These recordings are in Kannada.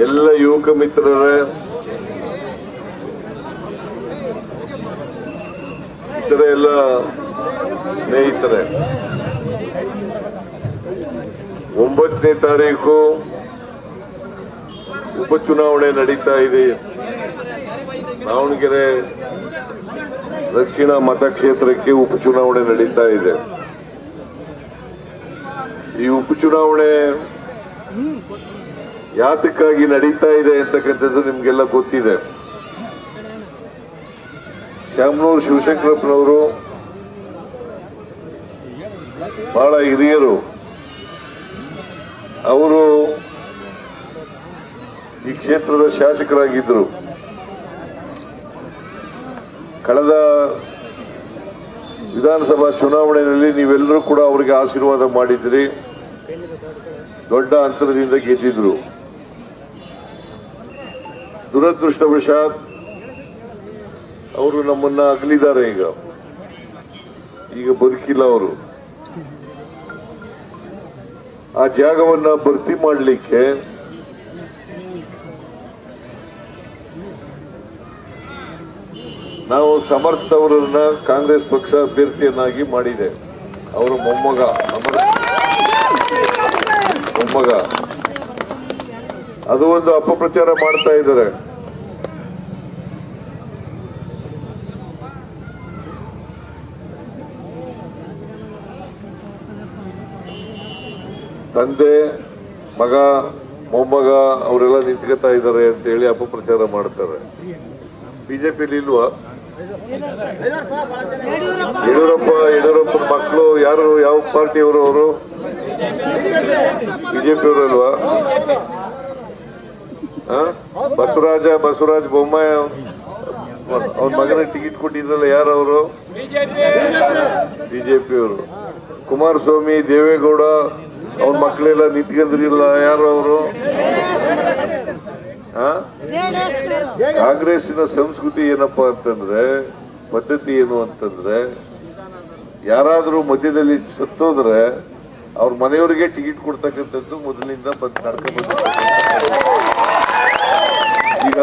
ಎಲ್ಲ ಯುವಕ ಮಿತ್ರರೇ, ಇತರ ಎಲ್ಲ ಸ್ನೇಹಿತರೆ, 9ನೇ ತಾರೀಕು ಉಪಚುನಾವಣೆ ನಡೀತಾ ಇದೆ. ದಾವಣಗೆರೆ ದಕ್ಷಿಣ ಮತಕ್ಷೇತ್ರಕ್ಕೆ ಉಪಚುನಾವಣೆ ನಡೀತಾ ಇದೆ. ಈ ಉಪಚುನಾವಣೆ ಯಾತಕ್ಕಾಗಿ ನಡೀತಾ ಇದೆ ಅಂತಕ್ಕಂಥದ್ದು ನಿಮ್ಗೆಲ್ಲ ಗೊತ್ತಿದೆ. ಶಾಮನೂರು ಶಿವಶಂಕರಪ್ಪನವರು ಬಹಳ ಹಿರಿಯರು. ಅವರು ಈ ಕ್ಷೇತ್ರದ ಶಾಸಕರಾಗಿದ್ದರು. ಕಳೆದ ವಿಧಾನಸಭಾ ಚುನಾವಣೆಯಲ್ಲಿ ನೀವೆಲ್ಲರೂ ಕೂಡ ಅವರಿಗೆ ಆಶೀರ್ವಾದ ಮಾಡಿದ್ರಿ. ದೊಡ್ಡ ಅಂತರದಿಂದ ಗೆದ್ದಿದ್ರು. ದುರದೃಷ್ಟವಶಾತ್ ಅವರು ನಮ್ಮನ್ನ ಅಗಲಿದ್ದಾರೆ. ಈಗ ಬದುಕಿಲ್ಲ ಅವರು. ಆ ಜಾಗವನ್ನ ಭರ್ತಿ ಮಾಡಲಿಕ್ಕೆ ನಾವು ಸಮರ್ಥ ಅವರನ್ನ ಕಾಂಗ್ರೆಸ್ ಪಕ್ಷ ಅಭ್ಯರ್ಥಿಯನ್ನಾಗಿ ಮಾಡಿದೆ. ಅವರ ಮೊಮ್ಮಗ ಅದು ಒಂದು ಅಪಪ್ರಚಾರ ಮಾಡ್ತಾ ಇದ್ದಾರೆ. ತಂದೆ, ಮಗ, ಮೊಮ್ಮಗ ಅವರೆಲ್ಲ ನಿಂತ್ಕೊತಾ ಇದ್ದಾರೆ ಅಂತ ಹೇಳಿ ಅಪಪ್ರಚಾರ ಮಾಡ್ತಾರೆ. ಬಿಜೆಪಿಯಲ್ಲಿ ಇಲ್ವಾ? ಯಡಿಯೂರಪ್ಪನ ಮಕ್ಕಳು ಯಾರು? ಯಾವ ಪಾರ್ಟಿಯವರು ಅವರು? ಬಿಜೆಪಿಯವರು ಅಲ್ವಾ? ಬಸವರಾಜ ಬೊಮ್ಮಾಯಿ ಅವ್ರ ಮಗನ ಟಿಕೆಟ್ ಕೊಟ್ಟಿದ್ರಲ್ಲ, ಯಾರು ಅವರು? ಬಿಜೆಪಿಯವರು. ಕುಮಾರಸ್ವಾಮಿ, ದೇವೇಗೌಡ ಅವ್ರ ಮಕ್ಕಳೆಲ್ಲ ನಿಂತ್ಕೊಂಡಿರಲಿಲ್ಲ, ಯಾರು ಅವರು? ಕಾಂಗ್ರೆಸ್ಸಿನ ಸಂಸ್ಕೃತಿ ಏನಪ್ಪಾ ಅಂತಂದ್ರೆ, ಪದ್ಧತಿ ಏನು ಅಂತಂದ್ರೆ, ಯಾರಾದ್ರೂ ಮಧ್ಯದಲ್ಲಿ ಸತ್ತೋದ್ರೆ ಅವ್ರ ಮನೆಯವರಿಗೆ ಟಿಕೆಟ್ ಕೊಡ್ತಕ್ಕಂಥದ್ದು ಮೊದಲಿನಿಂದ ನಡ್ಕೊಂಡು. ಈಗ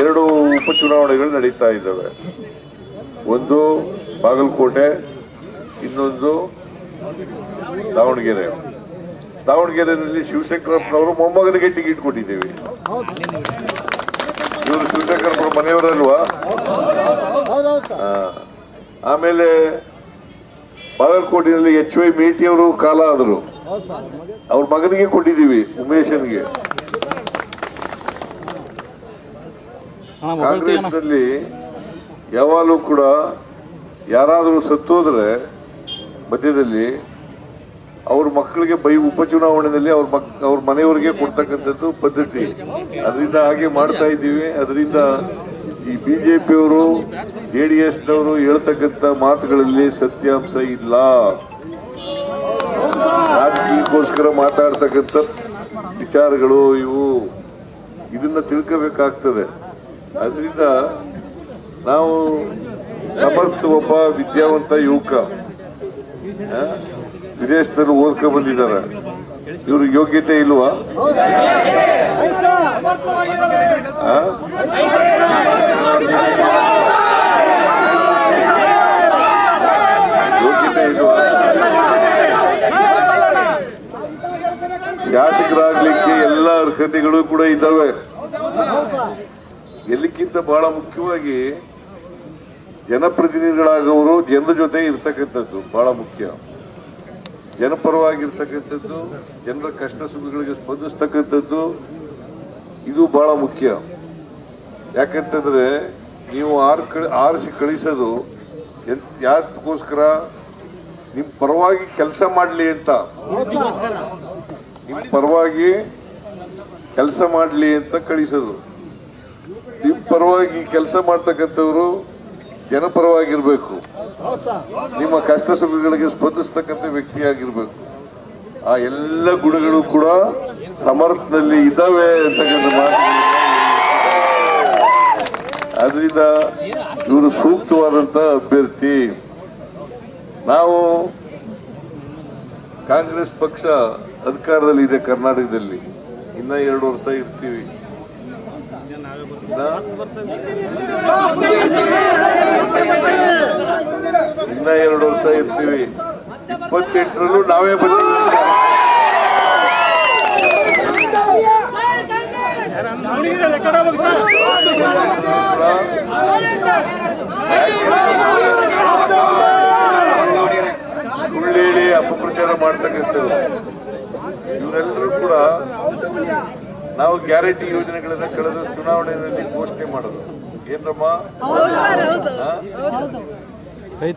2 ಉಪಚುನಾವಣೆಗಳು ನಡೀತಾ ಇದ್ದಾವೆ. ಒಂದು ಬಾಗಲಕೋಟೆ, ಇನ್ನೊಂದು ದಾವಣಗೆರೆಯಲ್ಲಿ ಶಿವಶಂಕರಪ್ಪನವರು ಮೊಮ್ಮಗನಿಗೆ ಟಿಕೆಟ್ ಕೊಟ್ಟಿದ್ದೇವೆ. ಇವರು ಶಿವಶಂಕರಪ್ಪನ ಮನೆಯವರಲ್ವಾ? ಆಮೇಲೆ ಬಾಗಲಕೋಟೆಯಲ್ಲಿ HY ಮೇಟಿ ಅವರು ಕಾಲ ಆದರು. ಅವ್ರ ಮಗನಿಗೆ ಕೊಟ್ಟಿದ್ದೀವಿ, ಉಮೇಶನ್ಗೆ. ಕಾಂಗ್ರೆಸ್ನಲ್ಲಿ ಯಾವಾಗಲೂ ಕೂಡ ಯಾರಾದರೂ ಸತ್ತೋದ್ರೆ ಮಧ್ಯದಲ್ಲಿ ಅವ್ರ ಮಕ್ಕಳಿಗೆ ಉಪಚುನಾವಣೆಯಲ್ಲಿ ಅವ್ರ ಮನೆಯವರಿಗೆ ಕೊಡ್ತಕ್ಕಂಥದ್ದು ಪದ್ಧತಿ. ಅದರಿಂದ ಹಾಗೆ ಮಾಡ್ತಾ ಇದ್ದೀವಿ. ಅದರಿಂದ ಈ ಬಿಜೆಪಿಯವರು, JDSನವರು ಹೇಳ್ತಕ್ಕಂಥ ಮಾತುಗಳಲ್ಲಿ ಸತ್ಯಾಂಶ ಇಲ್ಲ. ರಾಜಕೀಯಕ್ಕೋಸ್ಕರ ಮಾತಾಡ್ತಕ್ಕಂಥ ವಿಚಾರಗಳು ಇವು. ಇದನ್ನ ತಿಳ್ಕೋಬೇಕಾಗ್ತದೆ. ಅದರಿಂದ ನಾವು ಸಮರ್ಥ ಒಬ್ಬ ವಿದ್ಯಾವಂತ ಯುವಕ, ವಿದೇಶದಲ್ಲಿ ಓದ್ಕೊ ಬಂದಿದ್ದಾರೆ. ಇವ್ರಿಗೆ ಯೋಗ್ಯತೆ ಇಲ್ವಾ? ಯೋಗ್ಯತೆ ಇಲ್ವಾ? ಶಾಸಕರಾಗ್ಲಿಕ್ಕೆ ಎಲ್ಲ ಅರ್ಹತೆಗಳು ಕೂಡ ಇದ್ದಾವೆ. ಎಲ್ಲಕ್ಕಿಂತ ಬಹಳ ಮುಖ್ಯವಾಗಿ ಜನಪ್ರತಿನಿಧಿಗಳಾಗವರು ಜನರ ಜೊತೆ ಇರ್ತಕ್ಕಂಥದ್ದು ಬಹಳ ಮುಖ್ಯ. ಜನಪರವಾಗಿರ್ತಕ್ಕಂಥದ್ದು, ಜನರ ಕಷ್ಟ ಸುಖಗಳಿಗೆ ಸ್ಪಂದಿಸ್ತಕ್ಕಂಥದ್ದು, ಇದು ಬಹಳ ಮುಖ್ಯ. ಯಾಕಂತಂದ್ರೆ ನೀವು ಆರಿಸಿ ಕಳಿಸೋದು ಯಾಕೋಸ್ಕರ? ನಿಮ್ ಪರವಾಗಿ ಕೆಲಸ ಮಾಡ್ಲಿ ಅಂತ, ನಿಮ್ ಪರವಾಗಿ ಕೆಲಸ ಮಾಡ್ಲಿ ಅಂತ ಕಳಿಸೋದು. ನಿಮ್ ಪರವಾಗಿ ಕೆಲಸ ಮಾಡ್ತಕ್ಕಂಥವ್ರು ಜನಪರವಾಗಿರ್ಬೇಕು. ನಿಮ್ಮ ಕಷ್ಟ ಸುಖಗಳಿಗೆ ಸ್ಪಂದಿಸ್ತಕ್ಕಂಥ ವ್ಯಕ್ತಿಯಾಗಿರ್ಬೇಕು. ಆ ಎಲ್ಲ ಗುಣಗಳು ಕೂಡ ಸಮರ್ಥದಲ್ಲಿ ಇದ್ದಾವೆ ಅಂತಕ್ಕಂಥ ಮಾತು. ಅದರಿಂದ ಇವರು ಸೂಕ್ತವಾದಂತ ಅಭ್ಯರ್ಥಿ. ನಾವು ಕಾಂಗ್ರೆಸ್ ಪಕ್ಷ ಅಧಿಕಾರದಲ್ಲಿ ಇದೆ ಕರ್ನಾಟಕದಲ್ಲಿ. ಇನ್ನ 2 ವರ್ಷ ಇರ್ತೀವಿ. ಇನ್ನ 2 ವರ್ಷ ಇರ್ತೀವಿ. 28ರಲ್ಲೂ ನಾವೇ ಬರ್ತೀವಿ. ಸುಳ್ಳೇಳಿ ಅಪಪ್ರಚಾರ ಮಾಡ್ತಕ್ಕಂಥದ್ದು ಇವರೆಲ್ಲರೂ ಕೂಡ ನಾವು ಗ್ಯಾರಂಟಿ ಯೋಜನೆಗಳನ್ನ ಕಳೆದ ಚುನಾವಣೆಯಲ್ಲಿ ಘೋಷಣೆ ಮಾಡೋದು. ಏನ್ರಮ್ಮ,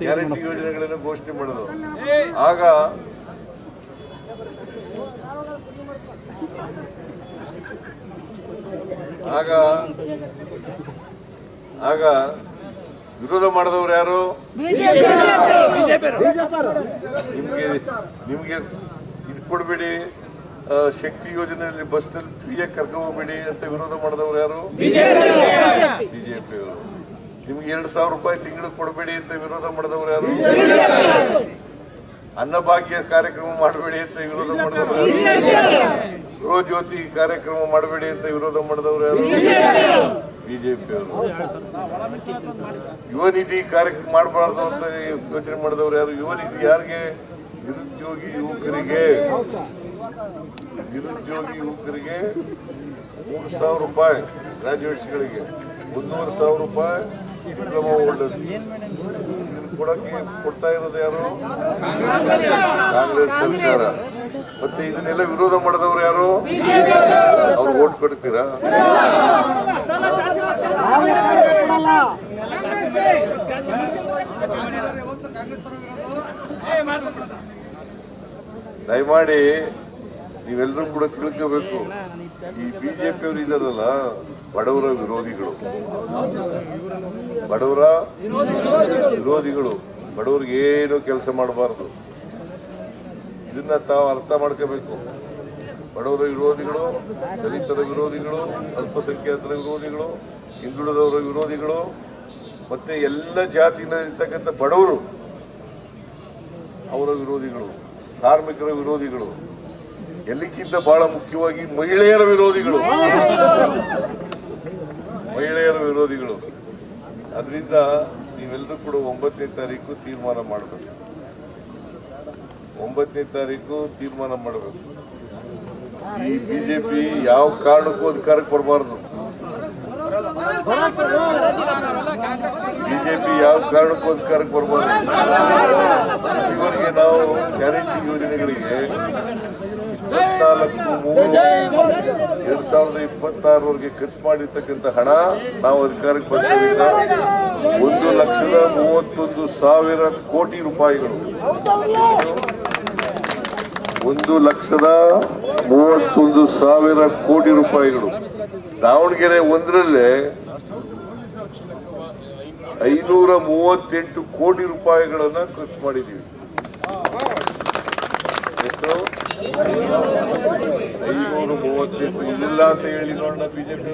ಗ್ಯಾರಂಟಿ ಯೋಜನೆಗಳನ್ನ ಘೋಷಣೆ ಮಾಡೋದು. ಆಗ ವಿರೋಧ ಮಾಡಿದವರು ಯಾರು? ನಿಮ್ಗೆ ಇದು ಕೊಡ್ಬೇಡಿ, ಶಕ್ತಿ ಯೋಜನೆಯಲ್ಲಿ ಬಸ್ನಲ್ಲಿ ಫ್ರೀಯಾಗಿ ಕರ್ಕೊಂಡು ಹೋಗ್ಬೇಡಿ ಅಂತ ವಿರೋಧ ಮಾಡಿದವರು ಯಾರು? ಬಿಜೆಪಿಯವರು. ನಿಮ್ಗೆ 2,000 ರೂಪಾಯಿ ತಿಂಗಳು ಕೊಡಬೇಡಿ ಅಂತ ವಿರೋಧ ಮಾಡಿದವರು ಯಾರು? ಅನ್ನಭಾಗ್ಯ ಕಾರ್ಯಕ್ರಮ ಮಾಡಬೇಡಿ ಅಂತ ವಿರೋಧ ಮಾಡಿದವರು ಯಾರು? ಗೃಹ ಜ್ಯೋತಿ ಕಾರ್ಯಕ್ರಮ ಮಾಡಬೇಡಿ ಅಂತ ವಿರೋಧ ಮಾಡಿದವರು ಯಾರು? ಬಿಜೆಪಿಯವರು. ಯುವ ನಿಧಿ ಕಾರ್ಯಕ್ರಮ ಮಾಡಬಾರ್ದು ಅಂತ ಯೋಚನೆ ಮಾಡಿದವರು ಯಾರು? ಯುವ ನಿಧಿ ಯಾರಿಗೆ? ನಿರುದ್ಯೋಗಿ ಯುವಕರಿಗೆ 3,000 ರೂಪಾಯಿ ಗ್ರಾಜುಯೇಟ್ಸ್ಗಳಿಗೆ, 1,500 ರೂಪಾಯಿ ಡಿಪ್ಲೊಮಾ ಹೋಲ್ಡರ್ಸ್. ಕೊಡ್ತಾ ಇರೋದು ಯಾರು? ಕಾಂಗ್ರೆಸ್ ಸರ್ಕಾರ. ಮತ್ತೆ ಇದನ್ನೆಲ್ಲ ವಿರೋಧ ಮಾಡಿದವರು ಯಾರು? ಅವ್ರು ಓಟ್ ಕೊಡ್ತೀರಾ? ದಯಮಾಡಿ ನೀವೆಲ್ಲರೂ ಕೂಡ ತಿಳ್ಕೋಬೇಕು. ಈ ಬಿಜೆಪಿಯವರು ಇದ್ದಾರಲ್ಲ, ಬಡವರ ವಿರೋಧಿಗಳು. ಬಡವರಿಗೆ ಏನು ಕೆಲಸ ಮಾಡಬಾರ್ದು. ಇದನ್ನ ತಾವು ಅರ್ಥ ಮಾಡ್ಕೋಬೇಕು. ಬಡವರ ವಿರೋಧಿಗಳು, ದಲಿತರ ವಿರೋಧಿಗಳು, ಅಲ್ಪಸಂಖ್ಯಾತರ ವಿರೋಧಿಗಳು, ಹಿಂದುಳಿದವರ ವಿರೋಧಿಗಳು, ಮತ್ತೆ ಎಲ್ಲ ಜಾತಿಯಿಂದ ಇರ್ತಕ್ಕಂಥ ಬಡವರು ಅವರ ವಿರೋಧಿಗಳು, ಕಾರ್ಮಿಕರ ವಿರೋಧಿಗಳು, ಎಲ್ಲಕ್ಕಿಂತ ಬಹಳ ಮುಖ್ಯವಾಗಿ ಮಹಿಳೆಯರ ವಿರೋಧಿಗಳು. ಅದರಿಂದ ನೀವೆಲ್ಲರೂ ಕೂಡ 9ನೇ ತಾರೀಕು ತೀರ್ಮಾನ ಮಾಡಬೇಕು. 9ನೇ ತಾರೀಕು ತೀರ್ಮಾನ ಮಾಡಬೇಕು. ಈ ಬಿಜೆಪಿ ಯಾವ ಕಾರಣಕ್ಕೂ ಅಧಿಕಾರಕ್ಕೆ ಬರಬಾರ್ದು. ಇವರಿಗೆ ನಾವು ಗ್ಯಾರಂಟಿ ಯೋಜನೆಗಳಿಗೆ 24/3/2026 ಖರ್ಚು ಮಾಡಿರ್ತಕ್ಕಂಥ ಹಣ ನಾವು ಅಧಿಕಾರಕ್ಕೆ ಬಂದಾಗ 1,31,000 ಕೋಟಿ ರೂಪಾಯಿಗಳು. 1,31,000 ಕೋಟಿ ರೂಪಾಯಿಗಳು. ದಾವಣಗೆರೆ ಒಂದರಲ್ಲೇ 538 ಕೋಟಿ ರೂಪಾಯಿಗಳನ್ನ ಖರ್ಚು ಮಾಡಿದ್ದೀವಿ. ಎಷ್ಟು? 538. ಇದಿಲ್ಲ ಅಂತ ಹೇಳಿ ನೋಡೋಣ ಬಿಜೆಪಿ.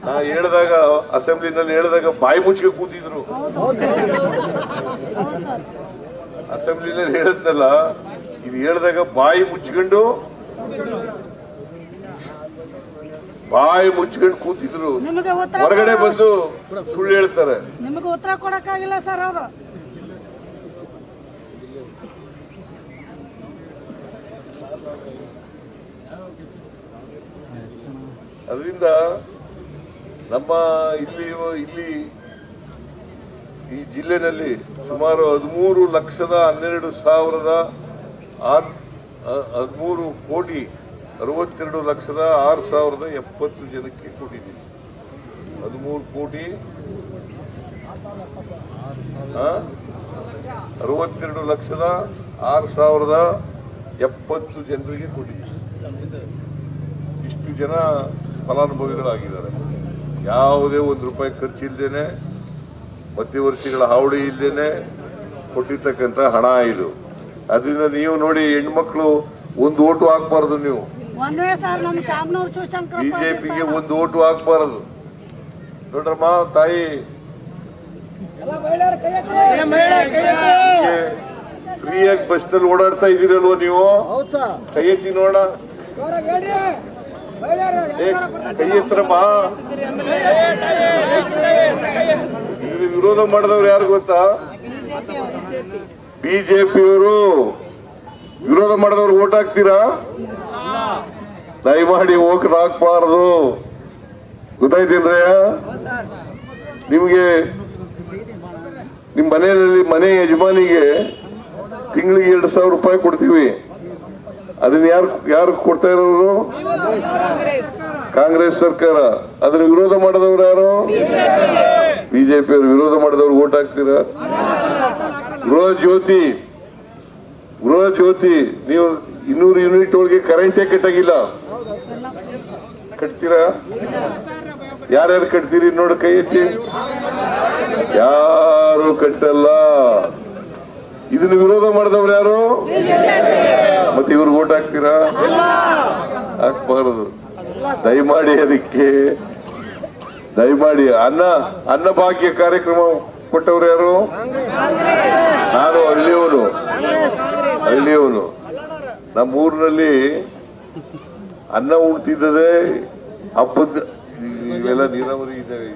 ನಾ ಹೇಳಿದಾಗ, ಅಸೆಂಬ್ಲಿನಲ್ಲಿ ಹೇಳಿದಾಗ ಬಾಯಿ ಮುಚ್ಚಿಗೆ ಕೂತಿದ್ರು. ಅಸೆಂಬ್ಲಿನಲ್ಲಿ ಹೇಳಿದ್ನಲ್ಲ, ಇದು ಹೇಳಿದಾಗ ಬಾಯಿ ಮುಚ್ಕೊಂಡು ಕೂತಿದ್ರು. ಹೊರಗಡೆ ಬಂದು ಸುಳ್ಳು ಹೇಳ್ತಾರೆ. ನಿಮಗೆ ಉತ್ತರ ಕೊಡಕ್ಕಾಗಿಲ್ಲ ಸರ್ ಅವರು. ಅದರಿಂದ ನಮ್ಮ ಇಲ್ಲಿ ಈ ಜಿಲ್ಲೆನಲ್ಲಿ ಸುಮಾರು 13,62,6,70 ಜನಕ್ಕೆ ಕೊಟ್ಟಿದ್ದೀವಿ. 13,62,6,70 ಜನರಿಗೆ ಕೊಟ್ಟಿದ್ದೀವಿ. ಇಷ್ಟು ಜನ ಫಲಾನುಭವಿಗಳಾಗಿದ್ದಾರೆ. ಯಾವುದೇ ₹1 ಖರ್ಚಿಲ್ಲದೇನೆ, ಮಧ್ಯವರ್ತಿಗಳ ಹಾವಳಿ ಇಲ್ಲದೇನೆ ಕೊಟ್ಟಿರ್ತಕ್ಕಂಥ ಹಣ ಇದು. ಅದರಿಂದ ನೀವು ನೋಡಿ, ಹೆಣ್ಮಕ್ಳು ಒಂದು ಓಟು ಹಾಕ್ಬಾರ್ದು. ನೀವು ಬಿಜೆಪಿಗೆ ಒಂದು ಓಟು ಹಾಕ್ಬಾರದು. ನೋಡ್ರಮ್ಮ ತಾಯಿ, ಫ್ರೀಯಾಗಿ ಬಸ್ ನಲ್ಲಿ ಓಡಾಡ್ತಾ ಇದೀರಲ್ವ ನೀವು? ಹೌದ್ ಸರ್. ಕೈ ಎತ್ತಿ ನೋಡ, ಕೈ ಎತ್ತರಮ್ಮ. ಇದನ್ನ ವಿರೋಧ ಮಾಡಿದವ್ರು ಯಾರು ಗೊತ್ತಾ? ಬಿಜೆಪಿಯವರು. ವಿರೋಧ ಮಾಡಿದವ್ರು ಓಟ್ ಹಾಕ್ತೀರಾ? ದಯಮಾಡಿ ಓಟ್ ಹಾಕ್ಬಾರ್ದು, ಗೊತ್ತಾಯ್ತೇನ್ರಯ್ಯ? ನಿಮ್ಗೆ ನಿಮ್ ಮನೆಯಲ್ಲಿ ಮನೆ ಯಜಮಾನಿಗೆ ತಿಂಗಳಿಗೆ 2,000 ರೂಪಾಯಿ ಕೊಡ್ತೀವಿ. ಅದನ್ನ ಯಾರು ಕೊಡ್ತಾ ಇರೋರು? ಕಾಂಗ್ರೆಸ್ ಸರ್ಕಾರ. ಅದನ್ನ ವಿರೋಧ ಮಾಡಿದವ್ರು ಯಾರು? ಬಿಜೆಪಿ ಅವರು. ವಿರೋಧ ಮಾಡಿದವ್ರು ಓಟ್ ಹಾಕ್ತೀರಾ? ಗೃಹ ಜ್ಯೋತಿ ನೀವು 200 ಯೂನಿಟ್ ಒಳಗೆ ಕರೆಂಟೇ ಕಟ್ಟಾಗಿಲ್ಲ, ಕಟ್ತೀರಾ? ಯಾರ್ಯಾರು ಕಟ್ತೀರಿ ನೋಡಿ, ಕೈ ಎತ್ತಿ. ಯಾರು ಕಟ್ಟಲ್ಲ. ಇದನ್ನ ವಿರೋಧ ಮಾಡಿದವ್ರು ಯಾರು? ಮತ್ತೆ ಇವ್ರು ಓಟ್ ಹಾಕ್ತೀರಾ? ಹಾಕ್ಬಾರದು. ದಯಮಾಡಿ ಅದಕ್ಕೆ ದಯಮಾಡಿ. ಅನ್ನ ಭಾಗ್ಯ ಕಾರ್ಯಕ್ರಮ ಕೊಟ್ಟವ್ರು ಯಾರು? ನಾನು ಹಳ್ಳಿಯವನು. ನಮ್ಮ ಊರಿನಲ್ಲಿ ಅನ್ನ ಉಣ್ತಿದ್ದದೆ ಹಬ್ಬದ. ಇವೆಲ್ಲ ನೀರಾವರಿ ಇದ್ದಾವೆ.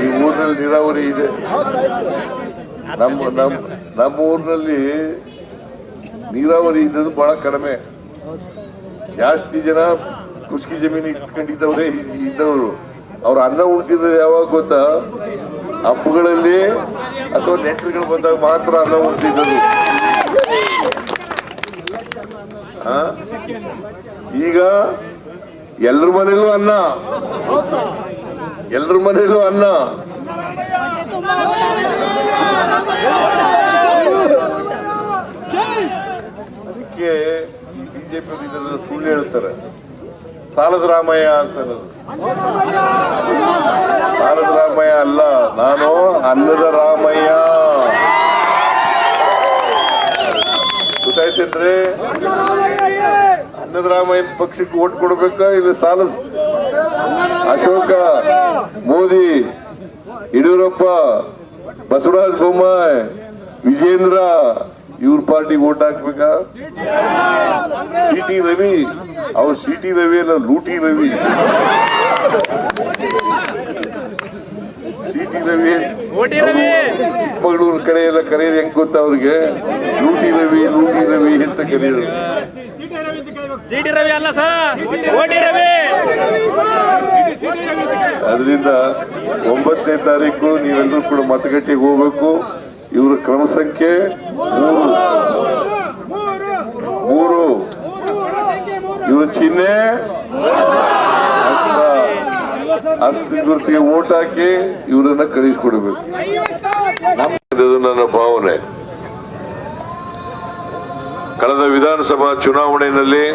ಈ ಊರಿನಲ್ಲಿ ನೀರಾವರಿ ಇದೆ. ನಮ್ಮ ಊರಿನಲ್ಲಿ ನೀರಾವರಿ ಇದ್ದದ್ದು ಬಹಳ ಕಡಿಮೆ. ಜಾಸ್ತಿ ಜನ ಕುಸ್ಕಿ ಜಮೀನು ಇಟ್ಕೊಂಡಿದ್ದವ್ರೆ ಇದ್ದವರು. ಅವ್ರು ಅನ್ನ ಉಣ್ತಿದ್ದದ್ದು ಯಾವಾಗ ಗೊತ್ತಾ? ಹಬ್ಬಗಳಲ್ಲಿ ಅಥವಾ ನೆಂಟರುಗಳು ಬಂದಾಗ ಮಾತ್ರ ಅನ್ನ ಉಣ್ತಿದ್ದದು. ಈಗ ಎಲ್ರ ಮನೇಲೂ ಅನ್ನ, ಅದಕ್ಕೆ ಬಿಜೆಪಿ ಇದೆಲ್ಲ ಸುಳ್ಳು ಹೇಳ್ತಾರೆ. ಸಾಲದ ರಾಮಯ್ಯ ಅಂತ ಅನ್ನೋದು. ಸಾಲದ ರಾಮಯ್ಯ ಅಲ್ಲ, ನಾನು ಅನ್ನದ ರಾಮಯ್ಯ. ಗೊತ್ತಾಯ್ತೇನ್ರಿ? ಅನ್ನದ ರಾಮಯ್ಯನ ಪಕ್ಷಕ್ಕೆ ಓಟ್ ಕೊಡ್ಬೇಕಾ? ಇಲ್ಲ ಸಾಲದ ಅಶೋಕ, ಮೋದಿ, ಯಡಿಯೂರಪ್ಪ, ಬಸವರಾಜ ಬೊಮ್ಮಾಯಿ, ವಿಜೇಂದ್ರ ಇವ್ರ ಪಾರ್ಟಿಗೆ ಓಟ್ ಹಾಕ್ಬೇಕಾ? ಸಿಟಿ ರವಿ, ಅವ್ರು ಸಿಟಿ ರವಿ ಅಲ್ಲ, ಲೂಟಿ ರವಿ. ಸಿಟಿ ರವಿ ಚಿಕ್ಕಮಗಳೂರು ಕಡೆ ಎಲ್ಲ ಕರೆಯೋದು ಹೆಂಗ್ ಗೊತ್ತಾ ಅವ್ರಿಗೆ? ಲೂಟಿ ರವಿ ಅಂತ ಕರೆಯೋದು. ಅದರಿಂದ 9ನೇ ತಾರೀಕು ನೀವೆಲ್ಲರೂ ಕೂಡ ಮತಗಟ್ಟೆಗೆ ಹೋಗ್ಬೇಕು. ಇವರ ಕ್ರಮ ಸಂಖ್ಯೆ 3. ಇವ್ರ ಚಿಹ್ನೆ ಗುರುತಿಗೆ ಓಟ್ ಹಾಕಿ ಇವರನ್ನ ಕಳಿಸ್ಕೊಡ್ಬೇಕು. ನನ್ನ ಭಾವನೆ. ಕಳೆದ ವಿಧಾನಸಭಾ ಚುನಾವಣೆಯಲ್ಲಿ